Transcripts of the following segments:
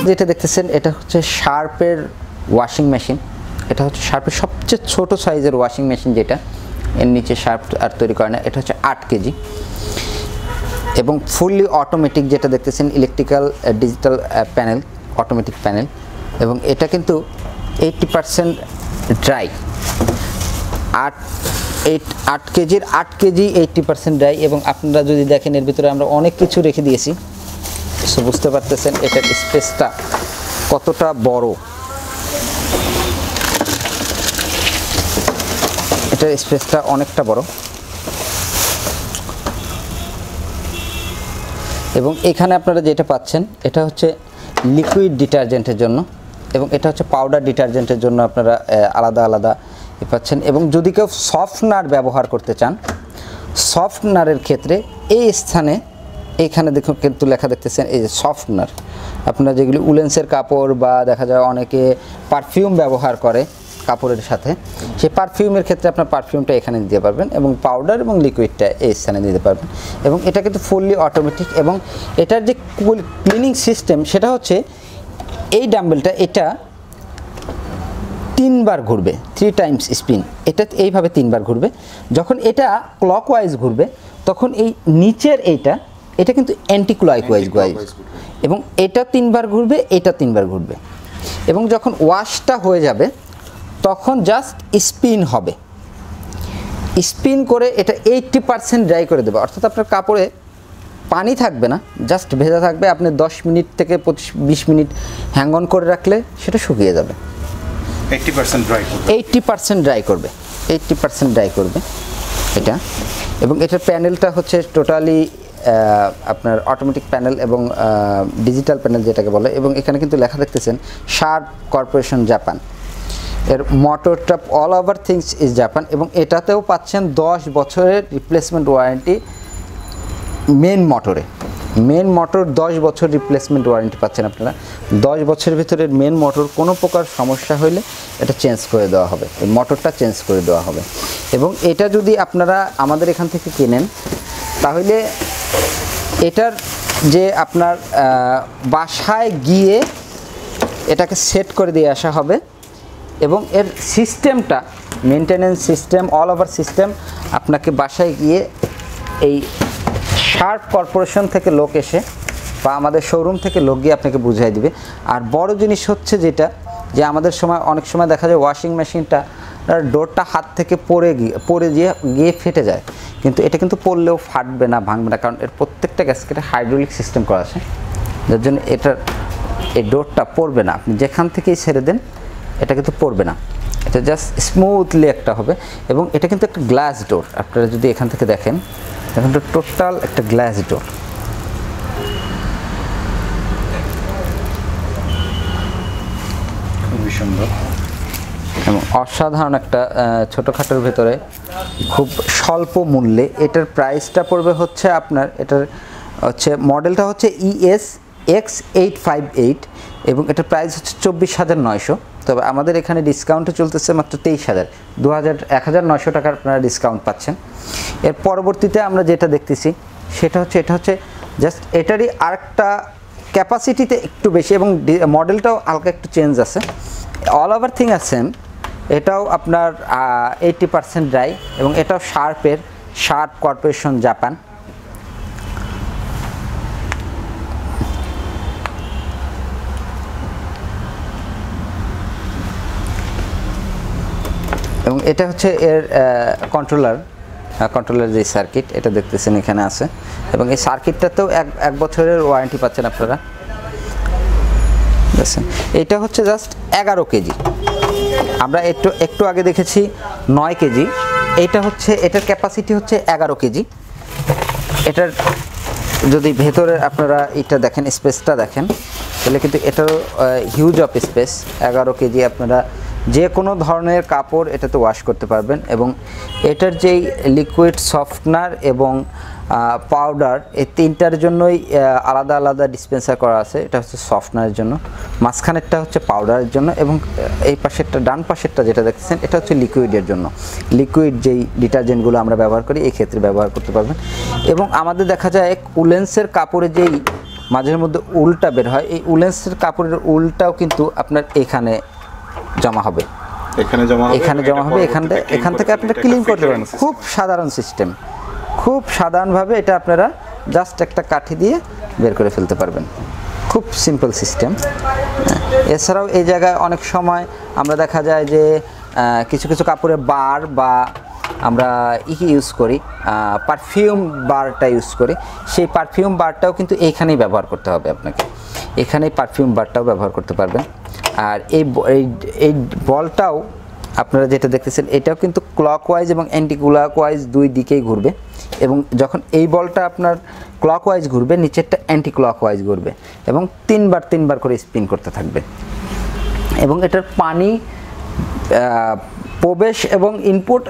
যেটা দেখতেছেন এটা হচ্ছে শার্পের ওয়াশিং মেশিন। এটা হচ্ছে শার্পের সবচেয়ে ছোট সাইজের ওয়াশিং মেশিন, যেটা এর নিচে শার্প আর তৈরি করে না। এটা হচ্ছে 8 কেজি এবং ফুললি অটোমেটিক, যেটা দেখতেছেন electrical digital panel, automatic panel. এবং এটা কিন্তু 80% ড্রাই। 8 কেজির 8 কেজি 80% ড্রাই। এবং আপনারা যদি দেখেন এর ভিতরে আমরা অনেক কিছু রেখে দিয়েছি, সো বুঝতে পারতেছেন এটার স্পেসটা কতটা বড়। এটার স্পেসটা অনেকটা বড়। এবং এখানে আপনারা যেটা পাচ্ছেন এটা হচ্ছে লিকুইড ডিটারজেন্টের জন্য, এবং এটা হচ্ছে পাউডার ডিটারজেন্টের জন্য আপনারা আলাদা আলাদা পাচ্ছেন। এবং যদি কেউ সফটনার ব্যবহার করতে চান, সফটনারের ক্ষেত্রে এই স্থানে এইখানে দেখুন কিন্তু লেখা দেখতেছেন এই যে সফটনার। আপনারা যেগুলি উলেন্সের কাপড় বা দেখা যায় অনেকে পারফিউম ব্যবহার করে কাপড়ের সাথে, সেই পারফিউমের ক্ষেত্রে আপনার পারফিউমটা এখানে দিতে পারবেন এবং পাউডার এবং লিকুইডটা এই স্থানে দিতে পারবেন। এবং এটা কিন্তু ফুললি অটোমেটিক। এবং এটার যে ক্লিনিং সিস্টেম সেটা হচ্ছে এই ডাম্বেলটা এটা 3 বার ঘুরবে, 3 টাইমস স্পিন। এটা এইভাবে 3 বার ঘুরবে। যখন এটা ক্লকওয়াইজ ঘুরবে তখন এই নিচের এটা কিন্তু অ্যান্টি ক্লকওয়াইজ ঘুরবে। এবং এটা 3 বার ঘুরবে, এটা 3 বার ঘুরবে। এবং যখন ওয়াশটা হয়ে যাবে তখন জাস্ট স্পিন হবে। স্পিন করে এটা 80% ড্রাই করে দেবে, অর্থাৎ আপনার কাপড়ে পানি থাকবে না, জাস্ট ভেজা থাকবে। আপনি 10 মিনিট থেকে 20 মিনিট হ্যাং অন করে রাখলে সেটা শুকিয়ে যাবে। 80% ড্রাই করবে, 80% ড্রাই করবে, 80% ড্রাই করবে এটা। এবং এটার প্যানেলটা হচ্ছে টোটালি আপনার অটোমেটিক প্যানেল এবং ডিজিটাল প্যানেল যেটাকে বলে। এবং এখানে কিন্তু লেখা দেখতেছেন শার্প কর্পোরেশন জাপান। এর মোটরটা all over things is Japan. এবং এটাতেও পাচ্ছেন 10 বছরের রিপ্লেসমেন্ট ওয়ারেন্টি। মেন মোটর 10 বছর রিপ্লেসমেন্ট ওয়ারেন্টি পাচ্ছেন আপনারা। 10 বছরের ভিতরে মেন মোটর কোনো প্রকার সমস্যা হলে এটা চেঞ্জ করে দেওয়া হবে, এই মোটরটা চেঞ্জ করে দেওয়া হবে। এবং এটা যদি আপনারা আমাদের এখান থেকে কেনেন তাহলে এটার যে আপনার বাসায় গিয়ে এটাকে সেট করে দিয়ে আসা হবে। এবং এর সিস্টেমটা maintenance system, all over system আপনাকে বাসায় গিয়ে এই শার্প কর্পোরেশন থেকে লোক এসে বা আমাদের শোরুম থেকে লোক গিয়ে আপনাকে বুঝিয়ে দিবে। আর বড় জিনিস হচ্ছে যেটা, যে আমাদের অনেক সময় দেখা যায় ওয়াশিং মেশিনটা ডোরটা হাত থেকে পড়ে গিয়ে ফেটে যায়, কিন্তু এটা কিন্তু পড়লেও ফাটবে না, ভাঙবে না, কারণ এর প্রত্যেকটা গ্যাসকেটে হাইড্রোলিক সিস্টেম করা আছে, যার জন্য এই ডোরটা পড়বে না। আপনি যেখান থেকেই ছেড়ে দেন এটা কিন্তু পড়বে না, এটা জাস্ট স্মুথলি একটা হবে। এবং এটা কিন্তু একটা গ্লাস ডোর। আপনারা যদি এখান থেকে দেখেন, এখন তো টোটাল একটা গ্লাস ডোর। খুবই সুন্দর এবং অসাধারণ একটা ছোটোখাটোর ভেতরে খুব স্বল্প মূল্যে। এটার প্রাইসটা পড়বে হচ্ছে আপনার, এটার হচ্ছে মডেলটা হচ্ছে ES-X858 এবং এটার প্রাইস হচ্ছে 24,900। তবে আমাদের এখানে ডিসকাউন্টে চলতেছে মাত্র 23,000, 1,900 টাকার আপনারা ডিসকাউন্ট পাচ্ছেন। এর পরবর্তীতে আমরা যেটা দেখতেছি সেটা হচ্ছে এটা হচ্ছে জাস্ট এটারই আরেকটা ক্যাপাসিটিতে একটু বেশি এবং মডেলটাও হালকা একটু চেঞ্জ আছে। অল ওভার থিং আছে, এটাও আপনার 80% ড্রাই এবং এটাও শার্প কর্পোরেশন জাপান। এবং এটা হচ্ছে এর কন্ট্রোলার যে সার্কিট, এটা দেখতেছেন এখানে আছে। এবং এই সার্কিটটাতেও এক বছরের ওয়ারেন্টি পাচ্ছেন আপনারা। এটা হচ্ছে জাস্ট 11 কেজি। আমরা একটু আগে দেখেছি 9 কেজি। এটার ক্যাপাসিটি হচ্ছে 11 কেজি। এটার যদি ভেতরে আপনারা এটা দেখেন, স্পেসটা দেখেন, তাহলে কিন্তু এটারও হিউজ অফ স্পেস। 11 কেজি আপনারা যে কোনো ধরনের কাপড় এটাতে ওয়াশ করতে পারবেন। এবং এটার যেই লিকুইড, সফটনার এবং পাউডার, এই তিনটার জন্যই আলাদা আলাদা ডিসপেন্সার করা আছে। এটা হচ্ছে সফটনারের জন্য, মাঝখানেরটা হচ্ছে পাউডারের জন্য, এবং এই পাশেরটা, ডান পাশেরটা যেটা দেখছেন এটা হচ্ছে লিকুইডের জন্য। লিকুইড যেই ডিটারজেন্টগুলো আমরা ব্যবহার করি এই ক্ষেত্রে ব্যবহার করতে পারবেন। এবং আমাদের দেখা যায় উলেন্সের কাপড়ে যেই মাঝের মধ্যে উলটা বের হয়, এই উলেন্সের কাপড়ের উলটাও কিন্তু আপনার এখানে জমা হবে, এখানে জমা হবে, এখান থেকে আপনারা ক্লিন করতে পারবেন। খুব সাধারণ সিস্টেম, খুব সাধারণভাবে এটা আপনারা জাস্ট একটা কাঠি দিয়ে বের করে ফেলতে পারবেন, খুব সিম্পল সিস্টেম। এছাড়াও এই জায়গায় অনেক সময় আমরা দেখা যায় যে কিছু কিছু কাপড়ে বার বা আমরা ইউজ করি, পারফিউম বারটা ইউজ করি, সেই পারফিউম বারটাও কিন্তু এইখানেই ব্যবহার করতে হবে আপনাকে, এখানেই পারফিউম বারটাও ব্যবহার করতে পারবেন। আর এই বলটাও আপনারা যেটা দেখতেছেন এটাও কিন্তু ক্লকওয়াইজ এবং অ্যান্টি ক্লকওয়াইজ দুই দিকেই ঘুরবে, এবং যখন এই বলটা আপনার ক্লকওয়াইজ ঘুরবে নিচেরটা অ্যান্টি ক্লকওয়াইজ ঘুরবে, এবং তিনবার করে স্পিন করতে থাকবে। এবং এটার পানি প্রবেশ এবং ইনপুট,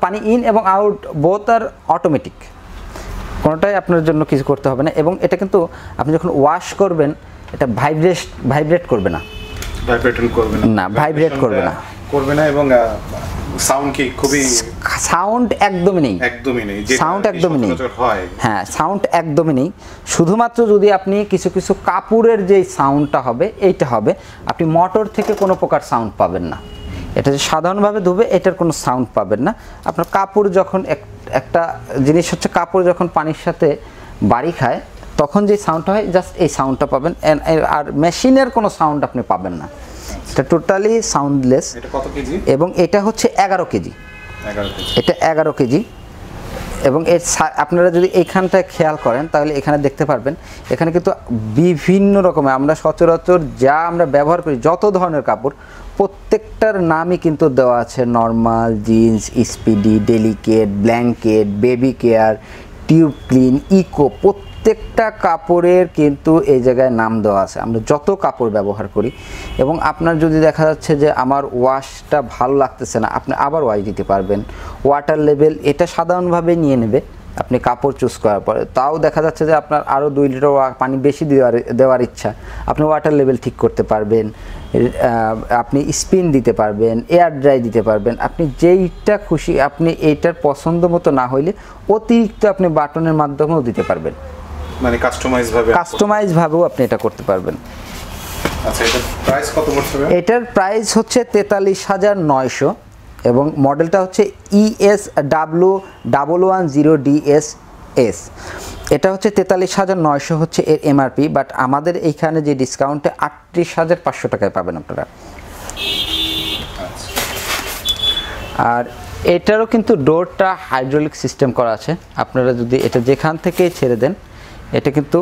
পানি ইন এবং আউট বোথ আর অটোমেটিক, কোনোটাই আপনার জন্য কিছু করতে হবে না। এবং এটা কিন্তু আপনি যখন ওয়াশ করবেন এটা ভাইব্রেট করবে না, ভাইব্রেট করবে না এবং সাউন্ড কি খুবই সাউন্ড একদমই নেই, সাউন্ড একদমই নেই, হ্যাঁ সাউন্ড একদমই নেই। শুধুমাত্র যদি আপনি কিছু কিছু কাপড়ের যে সাউন্ডটা হবে এইটা হবে, আপনি মোটর থেকে কোনো প্রকার সাউন্ড পাবেন না। এটা যে সাধারণভাবে ধুবে এটার কোনো সাউন্ড পাবেন না। আপনার কাপড় যখন একটা জিনিস হচ্ছে, কাপড় যখন পানির সাথে বাড়ি খায় তখন যে সাউন্ডটা হয় জাস্ট এই সাউন্ডটা পাবেন, আর মেশিনের কোনো সাউন্ড আপনি পাবেন না, এটা টোটালি সাউন্ডলেস। এটা কত কেজি? এবং এটা হচ্ছে 11 কেজি, এটা 11 কেজি। এবং আপনারা যদি এইখানটায় খেয়াল করেন তাহলে এখানে দেখতে পারবেন এখানে কিন্তু বিভিন্ন রকমের আমরা সচরাচর যা আমরা ব্যবহার করি যত ধরনের কাপড় প্রত্যেকটার নামই কিন্তু দেওয়া আছে, normal, jeans, speedy, delicate, blanket, baby care, tub clean, eco, প্রত্যেকটা কাপড়ের কিন্তু এই জায়গায় নাম দেওয়া আছে আমরা যত কাপড় ব্যবহার করি। এবং আপনার যদি দেখা যাচ্ছে যে আমার ওয়াশটা ভালো লাগতেছে না, আপনি আবার ওয়াশ দিতে পারবেন। ওয়াটার লেভেল এটা সাধারণভাবে নিয়ে নেবে আপনি কাপড় চুজ করার পরে, তাও দেখা যাচ্ছে যে আপনার আরও 2 লিটার পানি বেশি দেওয়ার ইচ্ছা, আপনি ওয়াটার লেভেল ঠিক করতে পারবেন, আপনি স্পিন দিতে পারবেন, এয়ার ড্রাই দিতে পারবেন, আপনি যেইটা খুশি, আপনি এইটার পছন্দ মতো না হইলে অতিরিক্ত আপনি বাটনের মাধ্যমেও দিতে পারবেন, মানে কাস্টমাইজ ভাবেও আপনি এটা করতে পারবেন। আচ্ছা, এটার প্রাইস কত পড়ছে? এটার প্রাইস হচ্ছে 43,900 এবং মডেলটা হচ্ছে ESW1110DS। এটা হচ্ছে 43,900 হচ্ছে এর এমআরপি, বাট আমাদের এইখানে যে ডিসকাউন্টে 38,500 টাকায় পাবেন আপনারা। আর এটারও কিন্তু ডোরটা হাইড্রোলিক সিস্টেম করা আছে, আপনারা যদি এটা যেখান থেকে ছেড়ে দেন এটা কিন্তু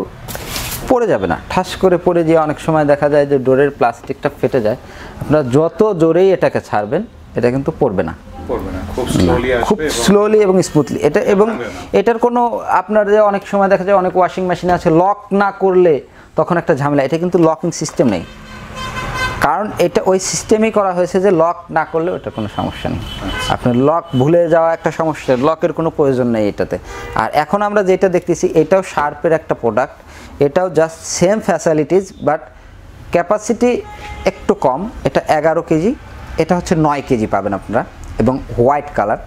পড়ে যাবে না, ঠাস করে পড়ে যেয়ে অনেক সময় দেখা যায় যে ডোরের প্লাস্টিকটা ফেটে যায়, আপনারা যত জোরেই এটাকে ছাড়বেন এটা কিন্তু পড়বে না, খুব স্লোলি এবং স্মুথলি এটা। এবং এটার কোনো আপনার যে অনেক সময় দেখা যায় অনেক ওয়াশিং মেশিন আছে লক না করলে তখন একটা ঝামেলা, এটা কিন্তু লকিং সিস্টেম নেই, কারণ এটা ওই সিস্টেমেই করা হয়েছে যে লক না করলে ওটা কোনো সমস্যা নেই। আপনার লক ভুলে যাওয়া একটা সমস্যা, লকের কোনো প্রয়োজন নেই এটাতে। আর এখন আমরা যেটা দেখতেছি এটাও শার্পের একটা প্রোডাক্ট, এটাও just same facilities but capacity একটু কম। এটা 11 কেজি, এটা হচ্ছে 9 কেজি পাবেন আপনারা, এবং হোয়াইট কালার।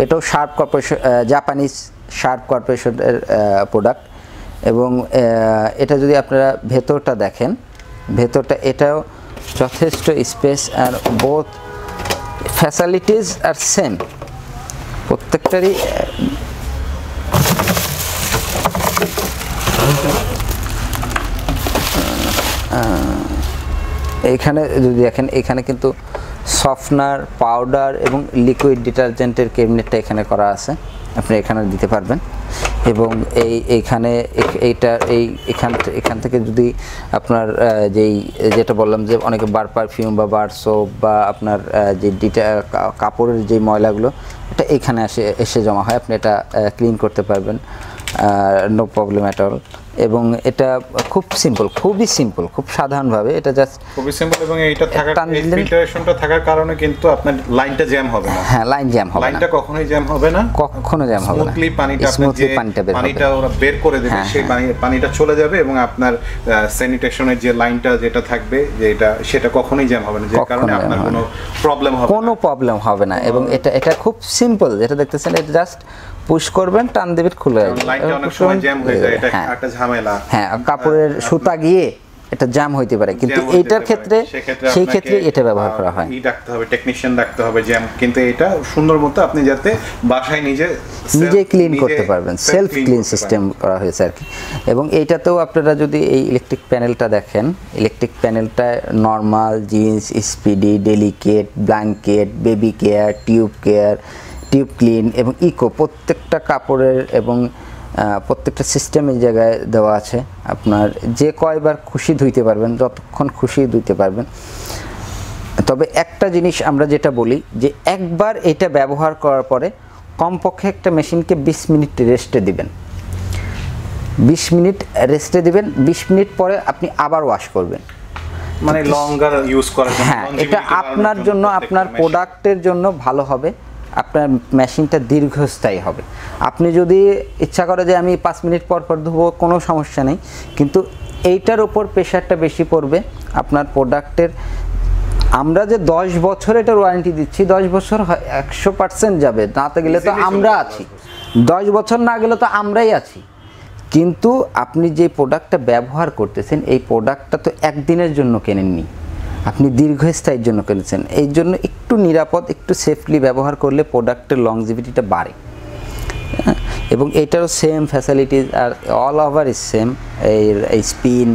এটাও শার্প কর্পোরেশন, জাপানিজ শার্প কর্পোরেশনের প্রোডাক্ট। এবং এটা যদি আপনারা ভেতরটা দেখেন, ভেতরটা এটাও যথেষ্ট স্পেস, আর বোথ ফ্যাসিলিটিস আর সেম প্রত্যেকটারই। এইখানে যদি দেখেন এখানে কিন্তু সফটনার, পাউডার এবং লিকুইড ডিটারজেন্টের ক্যাবিনেটটা এখানে করা আছে, আপনি এখানে দিতে পারবেন। এবং এইখানে এখান থেকে যদি আপনার যেটা বললাম যে অনেকে বার পারফিউম বা বার সোপ বা আপনার যে কাপড়ের যে ময়লাগুলো এটা এখানে এসে জমা হয়, আপনি এটা ক্লিন করতে পারবেন, নো প্রবলেম অ্যাট অল। এবং এটা খুব সিম্পল, খুবই সিম্পল, খুব সাধারণভাবে এটা জাস্ট খুবই সিম্পল। এবং এইটা থাকার ফিল্টারেশনটা থাকার কারণে কিন্তু আপনার লাইনটা জ্যাম হবে না। হ্যাঁ, লাইন জ্যাম হবে না, লাইনটা কখনোই জ্যাম হবে না, কখনো জ্যাম হবে না। স্মুথলি পানিটা ওরা বের করে দেবে, সেই পানিটা চলে যাবে এবং আপনার স্যানিটেশনের যে লাইনটা যেটা থাকবে সেটা কখনোই জ্যাম হবে না, যে কারণে আপনার কোনো প্রবলেম হবে না। এবং এটা খুব সিম্পল, যেটা দেখতেছেন এটা জাস্ট পুশ করবেন, টান দিবেন, খুলে আসবে। লাইনটা অনেক সময় জ্যাম হয়ে যায়, এটা একটা ঝামেলা। হ্যাঁ, কাপড়ের সুতা গিয়ে এটা জ্যাম হইতে পারে, কিন্তু এইটার ক্ষেত্রে সেই ক্ষেত্রে এটা ব্যবহার করা হয়। ডাকতে হবে, টেকনিশিয়ান ডাকতে হবে জ্যাম, কিন্তু এটা সুন্দর মতো আপনি যাতে বাসায় নিজে ক্লিন করতে পারবেন, সেলফ ক্লিন সিস্টেম করা হয়েছে আর কি। এবং এইটাতেও আপনারা যদি এই ইলেকট্রিক প্যানেলটা দেখেন, ইলেকট্রিক প্যানেলটা normal, jeans, speedy, delicate, blanket, baby care, tub clean এবং ইকো প্রত্যেকটা কাপড়ের এবং প্রত্যেকটা সিস্টেমের জায়গায় দেওয়া আছে। আপনার যে কয়বার খুশি ধুইতে পারবেন, যতক্ষণ খুশি ধুইতে পারবেন। তবে একটা জিনিস আমরা যেটা বলি যে একবার এটা ব্যবহার করার পরে কমপক্ষে একটা মেশিনকে 20 মিনিট রেস্টে দিবেন, 20 মিনিট রেস্টে দিবেন। 20 মিনিট পরে আপনি আবার ওয়াশ করবেন, মানে লঙ্গার ইউজ করার জন্য। হ্যাঁ, এটা আপনার জন্য, আপনার প্রোডাক্টের জন্য ভালো হবে, আপনার মেশিনটা দীর্ঘস্থায়ী হবে। আপনি যদি ইচ্ছা করে যে আমি 5 মিনিট পর পর ধুবো, কোনো সমস্যা নেই, কিন্তু এইটার উপর প্রেশারটা বেশি পড়বে আপনার প্রোডাক্টের। আমরা যে 10 বছর এটার ওয়ারেন্টি দিচ্ছি, 10 বছর 100% যাবে, নাতে গেলে তো আমরা আছি, 10 বছর না গেলে তো আমরাই আছি। কিন্তু আপনি যে প্রোডাক্টটা ব্যবহার করতেছেন, এই প্রোডাক্টটা তো একদিনের জন্য কেনেননি, আপনি দীর্ঘস্থায়ীর জন্য কিনেছেন। এই জন্য একটু নিরাপদ, একটু সেফলি ব্যবহার করলে প্রোডাক্টের লংজিভিটিটা বাড়ে। এবং এইটারও same facilities are all over is same, এই স্পিন,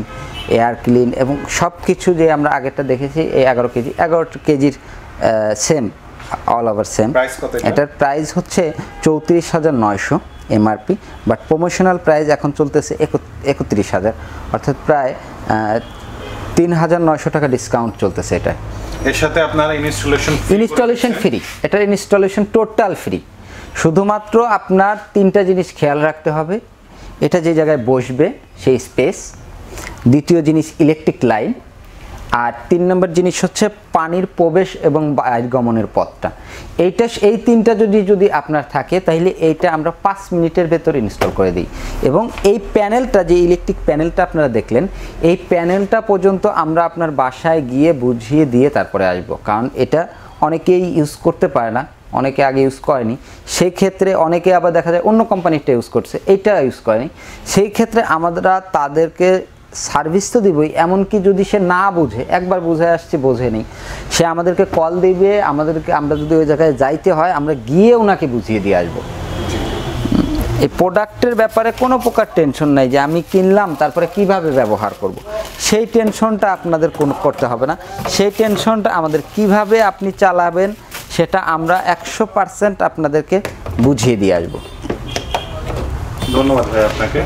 এয়ার ক্লিন এবং সব কিছু যে আমরা আগেরটা দেখেছি, এই 11 কেজির সেম, অল ওভার সেম। এটার প্রাইস হচ্ছে 34,900 এমআরপি, বাট প্রমোশনাল প্রাইস এখন চলতেছে 31,000, অর্থাৎ প্রায় 3,900 টাকা ডিসকাউন্ট চলতেছে এটা। এর সাথে আপনারা ইনস্টলেশন ফ্রি, এটার ইনস্টলেশন টোটাল ফ্রি। শুধুমাত্র আপনার 3টা জিনিস খেয়াল রাখতে হবে, এটা যে জায়গায় বসবে সেই স্পেস, দ্বিতীয় জিনিস ইলেকট্রিক লাইন, আর 3 নম্বর জিনিস হচ্ছে পানির প্রবেশ এবং বহির্গমনের পথটা। এই 3টা যদি আপনার থাকে, তাহলে এইটা আমরা 5 মিনিটের ভেতর ইনস্টল করে দিই। এবং এই প্যানেলটা, যে ইলেকট্রিক প্যানেলটা আপনারা দেখলেন, এই প্যানেলটা পর্যন্ত আমরা আপনার বাসায় গিয়ে বুঝিয়ে দিয়ে তারপরে আসবো, কারণ এটা অনেকেই ইউজ করতে পারে না, অনেকে আগে ইউজ করেনি, সেই ক্ষেত্রে অনেকে আবার দেখা যায় অন্য কোম্পানিটা ইউজ করছে, এইটা ইউজ করেনি, সেই ক্ষেত্রে আমরা তাদেরকে সার্ভিস তো দিবই, এমনকি যদি সে না বুঝে, একবার বুঝে আসছে বোঝে নেই, সে আমাদেরকে কল দিবে, আমরা যদি ওই জায়গায় যাইতে হয় আমরা গিয়ে ওনাকে বুঝিয়ে দিয়ে আসবো। এই প্রোডাক্টের ব্যাপারে কোনো প্রকার টেনশন নাই যে আমি কিনলাম তারপরে কিভাবে ব্যবহার করব, সেই টেনশনটা আপনাদের কোনো করতে হবে না। সেই টেনশনটা আমাদের কিভাবে আপনি চালাবেন সেটা আমরা 100% আপনাদেরকে বুঝিয়ে দিয়ে আসবো। ধন্যবাদ ভাই আপনাকে।